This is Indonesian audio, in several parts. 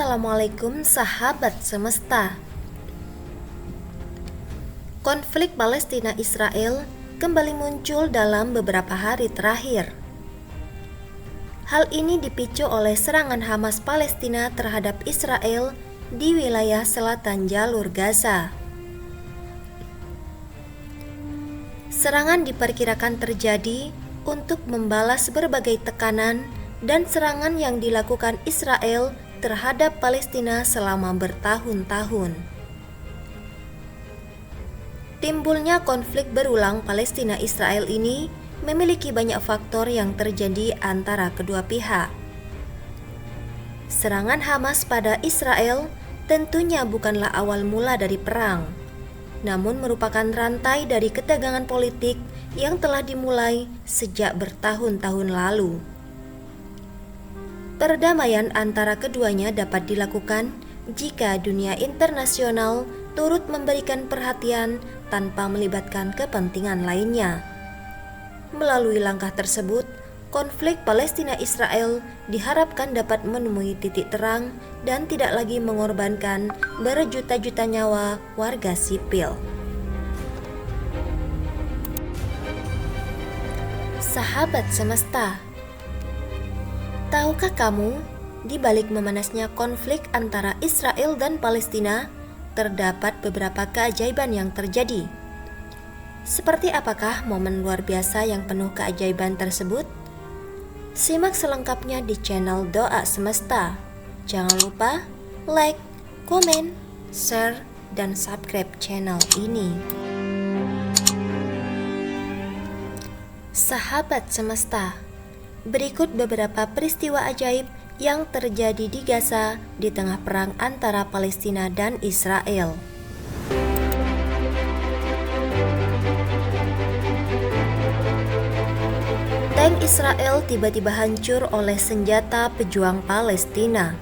Assalamualaikum sahabat semesta. Konflik Palestina-Israel kembali muncul dalam beberapa hari terakhir. Hal ini dipicu oleh serangan Hamas Palestina terhadap Israel di wilayah selatan jalur Gaza. Serangan diperkirakan terjadi untuk membalas berbagai tekanan dan serangan yang dilakukan Israel terhadap Palestina selama bertahun-tahun. Timbulnya konflik berulang Palestina-Israel ini memiliki banyak faktor yang terjadi antara kedua pihak. Serangan Hamas pada Israel tentunya bukanlah awal mula dari perang, namun merupakan rantai dari ketegangan politik yang telah dimulai sejak bertahun-tahun lalu. Perdamaian antara keduanya dapat dilakukan jika dunia internasional turut memberikan perhatian tanpa melibatkan kepentingan lainnya. Melalui langkah tersebut, konflik Palestina-Israel diharapkan dapat menemui titik terang dan tidak lagi mengorbankan berjuta-juta nyawa warga sipil. Sahabat semesta, tahukah kamu, di balik memanasnya konflik antara Israel dan Palestina, terdapat beberapa keajaiban yang terjadi. Seperti apakah momen luar biasa yang penuh keajaiban tersebut? Simak selengkapnya di channel Doa Semesta. Jangan lupa like, komen, share, dan subscribe channel ini. Sahabat semesta, berikut beberapa peristiwa ajaib yang terjadi di Gaza di tengah perang antara Palestina dan Israel. Tank Israel tiba-tiba hancur oleh senjata pejuang Palestina.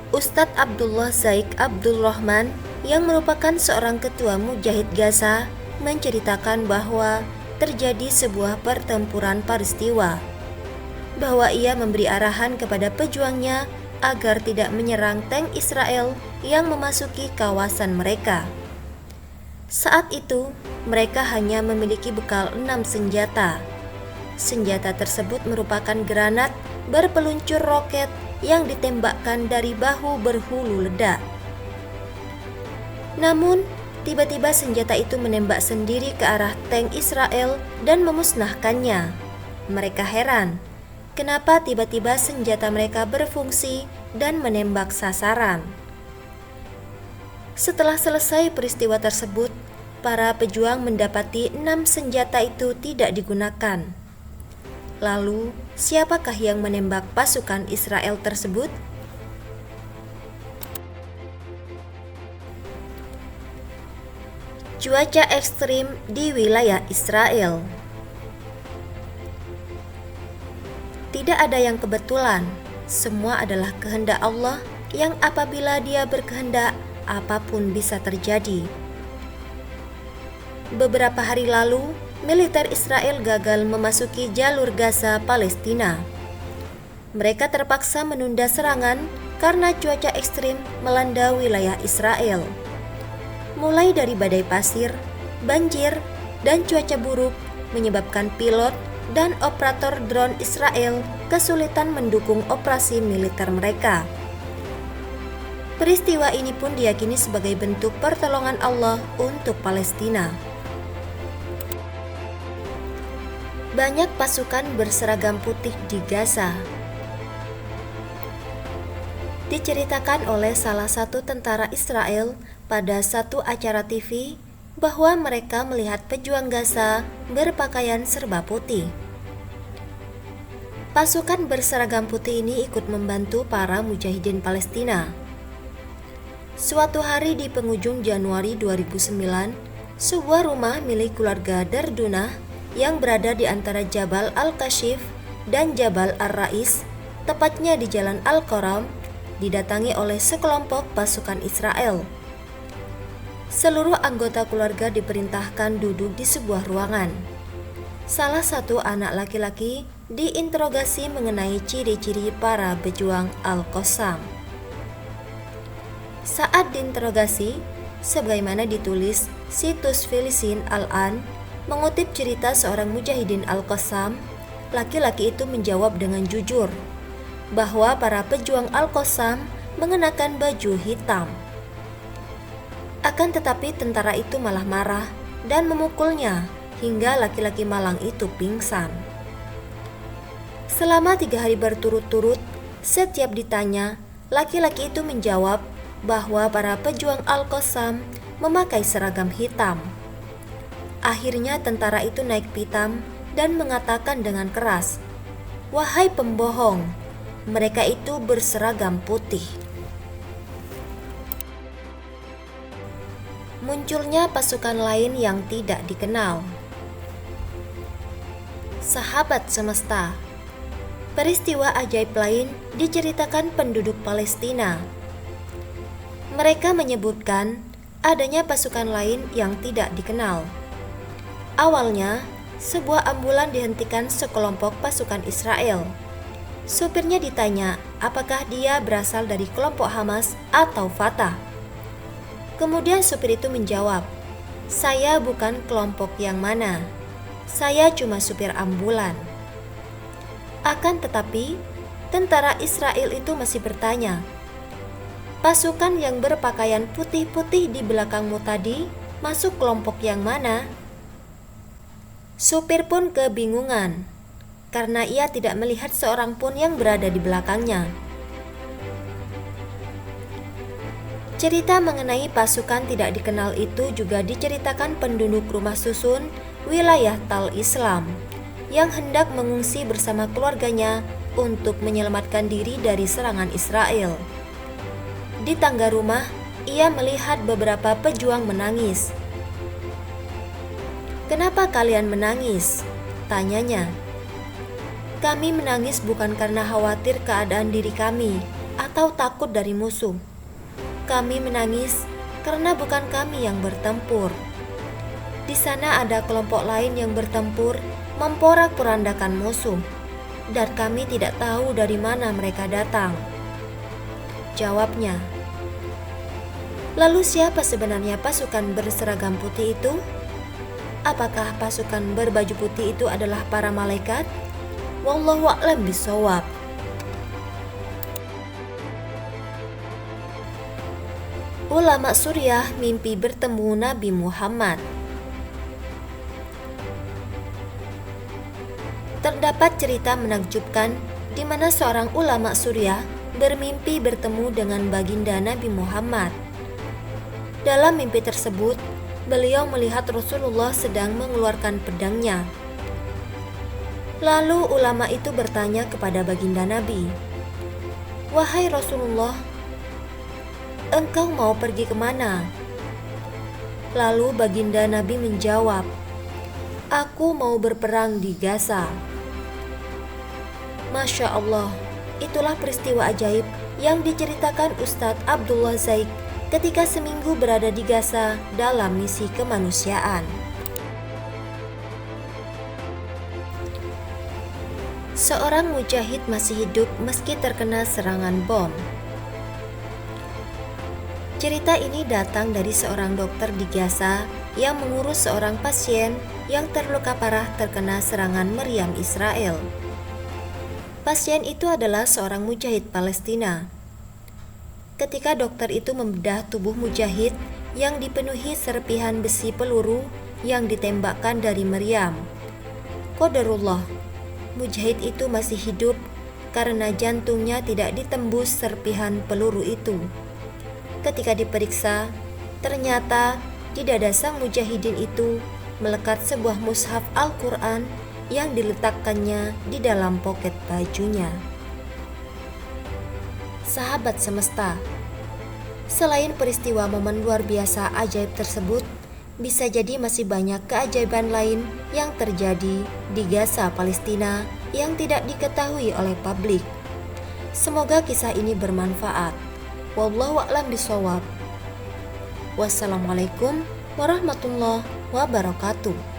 Ustadz Abdullah Zaik Abdul Rahman yang merupakan seorang ketua Mujahid Gaza menceritakan bahwa terjadi sebuah pertempuran peristiwa, bahwa ia memberi arahan kepada pejuangnya agar tidak menyerang tank Israel yang memasuki kawasan mereka. Saat itu, mereka hanya memiliki bekal 6 senjata. Senjata tersebut merupakan granat berpeluncur roket yang ditembakkan dari bahu berhulu ledak. Namun, tiba-tiba senjata itu menembak sendiri ke arah tank Israel dan memusnahkannya. Mereka heran, kenapa tiba-tiba senjata mereka berfungsi dan menembak sasaran. Setelah selesai peristiwa tersebut, para pejuang mendapati 6 senjata itu tidak digunakan. Lalu, siapakah yang menembak pasukan Israel tersebut? Cuaca ekstrim di wilayah Israel. Tidak ada yang kebetulan, semua adalah kehendak Allah yang apabila Dia berkehendak, apapun bisa terjadi. Beberapa hari lalu, militer Israel gagal memasuki jalur Gaza, Palestina. Mereka terpaksa menunda serangan karena cuaca ekstrim melanda wilayah Israel. Mulai dari badai pasir, banjir, dan cuaca buruk menyebabkan pilot dan operator drone Israel kesulitan mendukung operasi militer mereka. Peristiwa ini pun diyakini sebagai bentuk pertolongan Allah untuk Palestina. Banyak pasukan berseragam putih di Gaza. Diceritakan oleh salah satu tentara Israel pada satu acara TV bahwa mereka melihat pejuang Gaza berpakaian serba putih. Pasukan berseragam putih ini ikut membantu para mujahidin Palestina. Suatu hari di penghujung Januari 2009, sebuah rumah milik keluarga Dardunah yang berada di antara Jabal Al-Kashif dan Jabal Ar-Rais, tepatnya di Jalan Al-Qaram, didatangi oleh sekelompok pasukan Israel. Seluruh anggota keluarga diperintahkan duduk di sebuah ruangan. Salah satu anak laki-laki diinterogasi mengenai ciri-ciri para pejuang Al-Qassam. Saat diinterogasi, sebagaimana ditulis situs Filistin Al-An mengutip cerita seorang mujahidin Al-Qassam, laki-laki itu menjawab dengan jujur bahwa para pejuang Al-Qassam mengenakan baju hitam. Akan tetapi tentara itu malah marah dan memukulnya hingga laki-laki malang itu pingsan. Selama 3 hari berturut-turut, setiap ditanya, laki-laki itu menjawab bahwa para pejuang Al-Qassam memakai seragam hitam. Akhirnya tentara itu naik pitam dan mengatakan dengan keras, "Wahai pembohong, mereka itu berseragam putih." Munculnya pasukan lain yang tidak dikenal. Sahabat semesta, peristiwa ajaib lain diceritakan penduduk Palestina. Mereka menyebutkan adanya pasukan lain yang tidak dikenal. Awalnya, sebuah ambulan dihentikan sekelompok pasukan Israel. Supirnya ditanya apakah dia berasal dari kelompok Hamas atau Fatah. Kemudian supir itu menjawab, "Saya bukan kelompok yang mana. Saya cuma supir ambulan." Akan tetapi, tentara Israel itu masih bertanya, "Pasukan yang berpakaian putih-putih di belakangmu tadi masuk kelompok yang mana?" Supir pun kebingungan, karena ia tidak melihat seorang pun yang berada di belakangnya. Cerita mengenai pasukan tidak dikenal itu juga diceritakan penduduk rumah susun wilayah Tal Islam yang hendak mengungsi bersama keluarganya untuk menyelamatkan diri dari serangan Israel. Di tangga rumah, ia melihat beberapa pejuang menangis. "Kenapa kalian menangis?" tanyanya. "Kami menangis bukan karena khawatir keadaan diri kami atau takut dari musuh. Kami menangis karena bukan kami yang bertempur. Di sana ada kelompok lain yang bertempur memporak-porandakan musuh, dan kami tidak tahu dari mana mereka datang," jawabnya. Lalu siapa sebenarnya pasukan berseragam putih itu? Apakah pasukan berbaju putih itu adalah para malaikat? Wallahu a'lam bishawab. Ulama Suriah mimpi bertemu Nabi Muhammad. Terdapat cerita menakjubkan di mana seorang ulama Suriah bermimpi bertemu dengan baginda Nabi Muhammad. Dalam mimpi tersebut, beliau melihat Rasulullah sedang mengeluarkan pedangnya. Lalu ulama itu bertanya kepada baginda Nabi, "Wahai Rasulullah, engkau mau pergi kemana?" Lalu baginda Nabi menjawab, "Aku mau berperang di Gaza." Masya Allah, itulah peristiwa ajaib yang diceritakan Ustadz Abdullah Zaik ketika seminggu berada di Gaza dalam misi kemanusiaan. Seorang mujahid masih hidup meski terkena serangan bom. Cerita ini datang dari seorang dokter di Gaza yang mengurus seorang pasien yang terluka parah terkena serangan meriam Israel. Pasien itu adalah seorang mujahid Palestina. Ketika dokter itu membedah tubuh mujahid yang dipenuhi serpihan besi peluru yang ditembakkan dari meriam, qadarullah, mujahid itu masih hidup karena jantungnya tidak ditembus serpihan peluru itu. Ketika diperiksa, ternyata di dada sang mujahidin itu melekat sebuah mushaf Al-Quran yang diletakkannya di dalam poket bajunya. Sahabat semesta, selain peristiwa momen luar biasa ajaib tersebut, bisa jadi masih banyak keajaiban lain yang terjadi di Gaza, Palestina yang tidak diketahui oleh publik. Semoga kisah ini bermanfaat. Wallahu a'lam bishawab. Wassalamualaikum warahmatullahi wabarakatuh.